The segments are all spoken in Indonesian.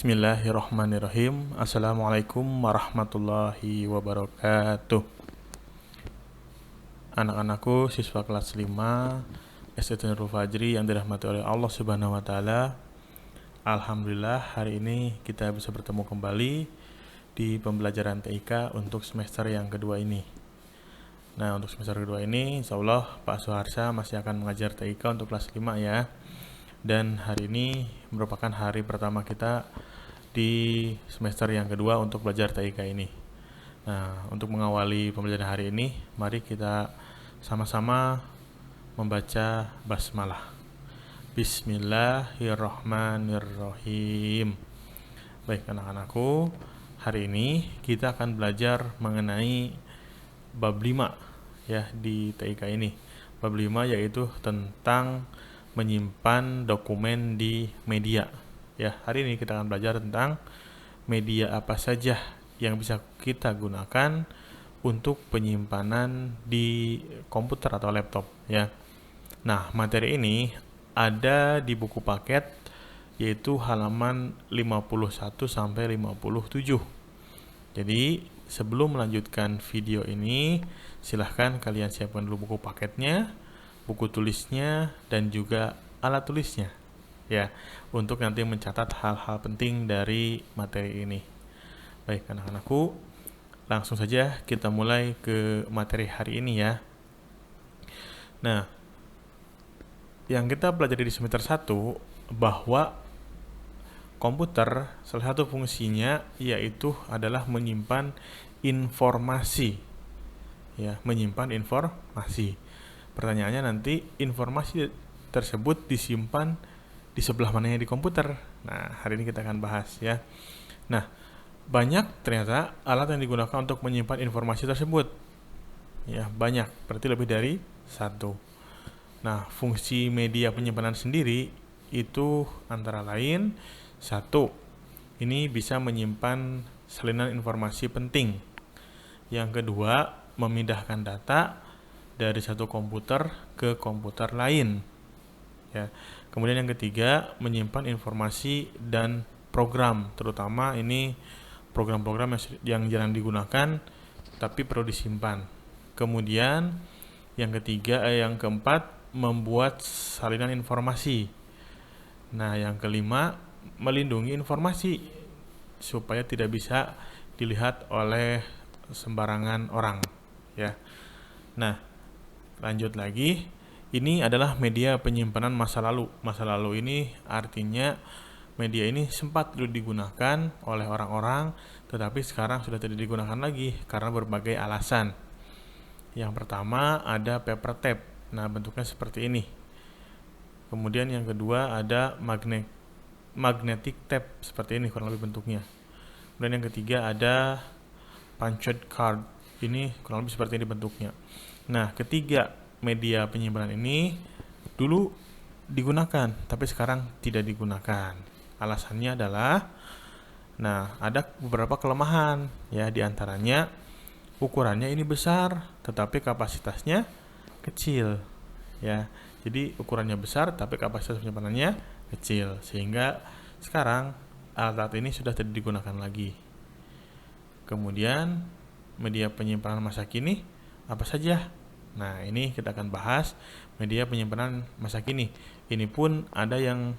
Bismillahirrahmanirrahim. Assalamualaikum warahmatullahi wabarakatuh. Anak-anakku, siswa kelas 5 SD Nurul Fajri yang dirahmati oleh Allah Subhanahu wa taala. Alhamdulillah, hari ini kita bisa bertemu kembali di pembelajaran TIK untuk semester yang kedua ini. Nah, untuk semester kedua ini insyaallah Pak Suharsa masih akan mengajar TIK untuk kelas 5 ya. Dan hari ini merupakan hari pertama kita di semester yang kedua untuk belajar TIK ini. Nah, untuk mengawali pembelajaran hari ini, mari kita sama-sama membaca basmalah. Bismillahirrahmanirrahim. Baik anak-anakku, hari ini kita akan belajar mengenai bab 5 ya di TIK ini. Bab 5 yaitu tentang menyimpan dokumen di media. Ya, hari ini kita akan belajar tentang media apa saja yang bisa kita gunakan untuk penyimpanan di komputer atau laptop ya. Nah, materi ini ada di buku paket yaitu halaman 51 sampai 57. Jadi, sebelum melanjutkan video ini, silahkan kalian siapkan dulu buku paketnya, buku tulisnya, dan juga alat tulisnya ya, untuk nanti mencatat hal-hal penting dari materi ini. Baik anak-anakku, langsung saja kita mulai ke materi hari ini ya. Nah, yang kita pelajari di semester 1 bahwa komputer salah satu fungsinya yaitu adalah menyimpan informasi ya, menyimpan informasi. Pertanyaannya nanti informasi tersebut disimpan di sebelah mananya di komputer. Nah, hari ini kita akan bahas ya. Nah, banyak ternyata alat yang digunakan untuk menyimpan informasi tersebut. Ya, banyak, berarti lebih dari satu. Nah, fungsi media penyimpanan sendiri itu antara lain satu, ini bisa menyimpan salinan informasi penting. Yang kedua, memindahkan data dari satu komputer ke komputer lain ya. Kemudian yang ketiga, menyimpan informasi dan program, terutama ini program-program yang jarang digunakan tapi perlu disimpan. Kemudian yang keempat, membuat salinan informasi. Nah, yang kelima, melindungi informasi supaya tidak bisa dilihat oleh sembarangan orang ya. Nah, lanjut lagi, ini adalah media penyimpanan masa lalu. Masa lalu ini artinya media ini sempat dulu digunakan oleh orang-orang, tetapi sekarang sudah tidak digunakan lagi karena berbagai alasan. Yang pertama ada paper tape. Nah, bentuknya seperti ini. Kemudian yang kedua ada magnetic tape, seperti ini kurang lebih bentuknya. Kemudian yang ketiga ada punched card. Ini kurang lebih seperti ini bentuknya. Nah, ketiga media penyimpanan ini dulu digunakan, tapi sekarang tidak digunakan. Alasannya adalah, nah, ada beberapa kelemahan ya, diantaranya ukurannya ini besar, tetapi kapasitasnya kecil ya. Jadi ukurannya besar, tapi kapasitas penyimpanannya kecil, sehingga sekarang alat ini sudah tidak digunakan lagi. Kemudian media penyimpanan masa kini apa saja? Nah, ini kita akan bahas media penyimpanan masa kini. Ini pun ada yang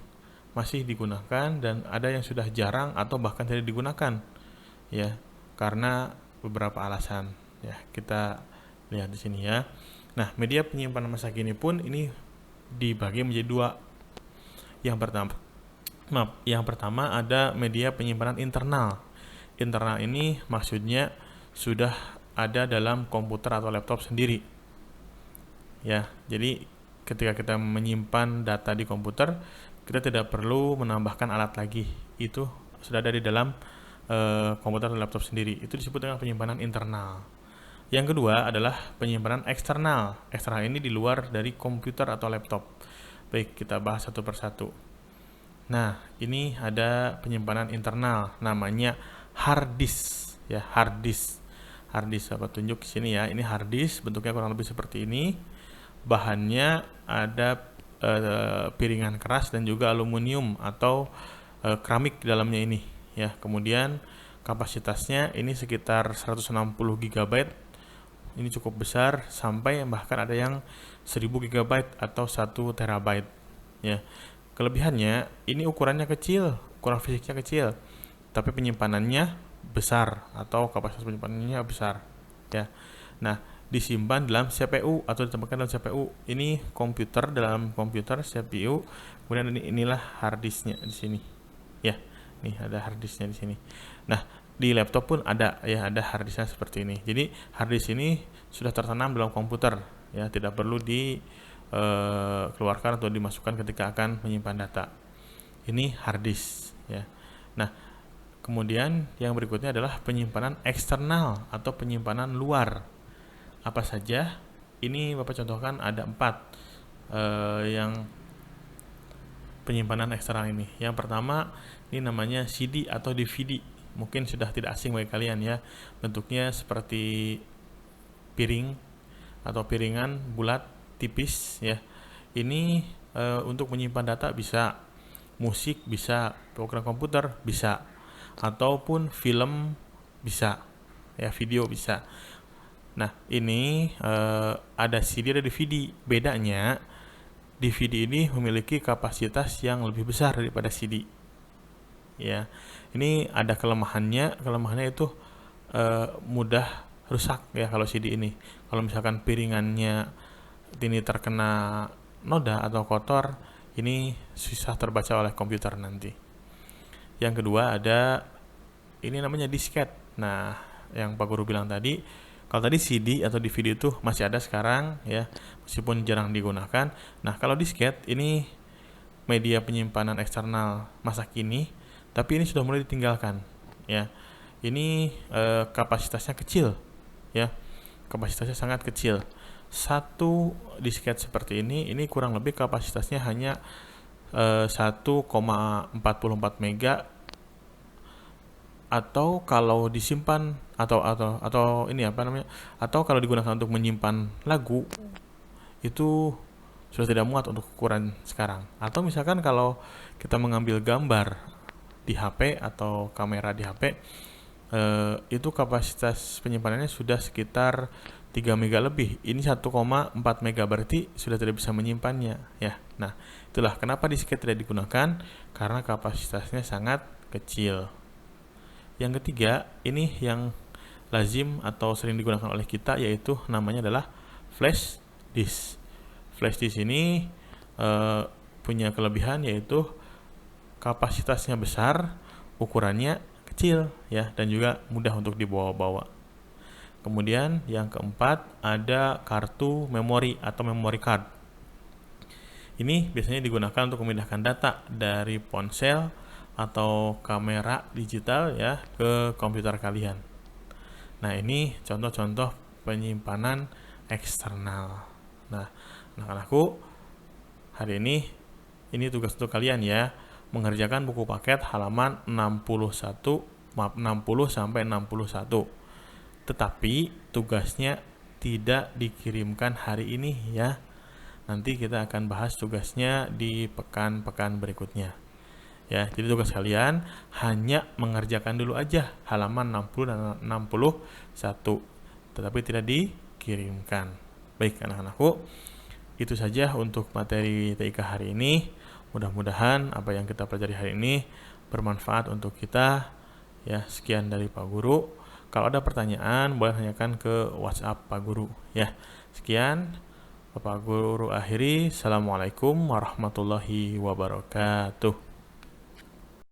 masih digunakan dan ada yang sudah jarang atau bahkan tidak digunakan ya, karena beberapa alasan ya. Kita lihat di sini ya. Nah, media penyimpanan masa kini pun ini dibagi menjadi dua. Yang pertama ada media penyimpanan internal. Internal ini maksudnya sudah ada dalam komputer atau laptop sendiri ya. Jadi ketika kita menyimpan data di komputer, kita tidak perlu menambahkan alat lagi, itu sudah ada di dalam komputer atau laptop sendiri. Itu disebut dengan penyimpanan internal. Yang kedua adalah penyimpanan eksternal. Eksternal ini di luar dari komputer atau laptop. Baik, kita bahas satu persatu. Nah, ini ada penyimpanan internal, namanya hard disk ya. Hard disk apa tunjuk di sini ya. Ini hard disk, bentuknya kurang lebih seperti ini. Bahannya ada piringan keras dan juga aluminium atau keramik di dalamnya ini ya. Kemudian kapasitasnya ini sekitar 160 GB. Ini cukup besar, sampai bahkan ada yang 1000 GB atau 1 terabyte ya. Kelebihannya ini ukurannya kecil, ukuran fisiknya kecil, tapi penyimpanannya besar atau kapasitas penyimpanannya besar ya. Nah, disimpan dalam CPU atau ditempatkan dalam CPU. Ini komputer, dalam komputer CPU. Kemudian inilah harddisknya di sini ya. Nih ada harddisknya di sini. Nah, di laptop pun ada ya, ada harddisknya seperti ini. Jadi harddisk ini sudah tertanam dalam komputer ya, tidak perlu dikeluarkan atau dimasukkan ketika akan menyimpan data. Ini harddisk ya. Nah, kemudian yang berikutnya adalah penyimpanan eksternal atau penyimpanan luar. Apa saja? Ini Bapak contohkan ada 4 yang penyimpanan eksternal ini. Yang pertama ini namanya CD atau DVD. Mungkin sudah tidak asing bagi kalian ya. Bentuknya seperti piring atau piringan bulat tipis ya. Ini untuk menyimpan data bisa, musik bisa, program komputer bisa, ataupun film bisa ya, video bisa. Nah, ini ada CD, ada DVD. Bedanya DVD ini memiliki kapasitas yang lebih besar daripada CD ya. Ini ada kelemahannya itu mudah rusak ya kalau CD ini. Kalau misalkan piringannya ini terkena noda atau kotor, ini susah terbaca oleh komputer nanti. Yang kedua ada ini namanya disket. Nah, yang Pak Guru bilang tadi, kalau tadi CD atau DVD itu masih ada sekarang ya, meskipun jarang digunakan. Nah, kalau disket ini media penyimpanan eksternal masa kini, tapi ini sudah mulai ditinggalkan ya. Ini kapasitasnya kecil ya, kapasitasnya sangat kecil. Satu disket seperti ini kurang lebih kapasitasnya hanya 1,44 mega, atau kalau disimpan atau ini apa namanya, atau kalau digunakan untuk menyimpan lagu itu sudah tidak muat untuk ukuran sekarang. Atau misalkan kalau kita mengambil gambar di HP atau kamera di HP, itu kapasitas penyimpanannya sudah sekitar 3 mega lebih. Ini 1,4 mega, berarti sudah tidak bisa menyimpannya ya. Nah, itulah kenapa disket tidak digunakan, karena kapasitasnya sangat kecil. Yang ketiga, ini yang lazim atau sering digunakan oleh kita, yaitu namanya adalah flash disk. Flash disk ini punya kelebihan, yaitu kapasitasnya besar, ukurannya kecil ya, dan juga mudah untuk dibawa-bawa. Kemudian yang keempat ada kartu memori atau memory card. Ini biasanya digunakan untuk memindahkan data dari ponsel atau kamera digital ya ke komputer kalian. Nah, ini contoh-contoh penyimpanan eksternal. Nah, anak-anakku, hari ini tugas untuk kalian ya, mengerjakan buku paket halaman 60 sampai 61. Tetapi tugasnya tidak dikirimkan hari ini ya. Nanti kita akan bahas tugasnya di pekan-pekan berikutnya. Ya, jadi tugas kalian hanya mengerjakan dulu aja halaman 60 dan 61, tetapi tidak dikirimkan. Baik anak-anakku, itu saja untuk materi TIK hari ini. Mudah-mudahan apa yang kita pelajari hari ini bermanfaat untuk kita. Ya, sekian dari Pak Guru. Kalau ada pertanyaan boleh tanyakan ke WhatsApp Pak Guru ya. Sekian, Bapak Guru akhiri. Assalamualaikum warahmatullahi wabarakatuh.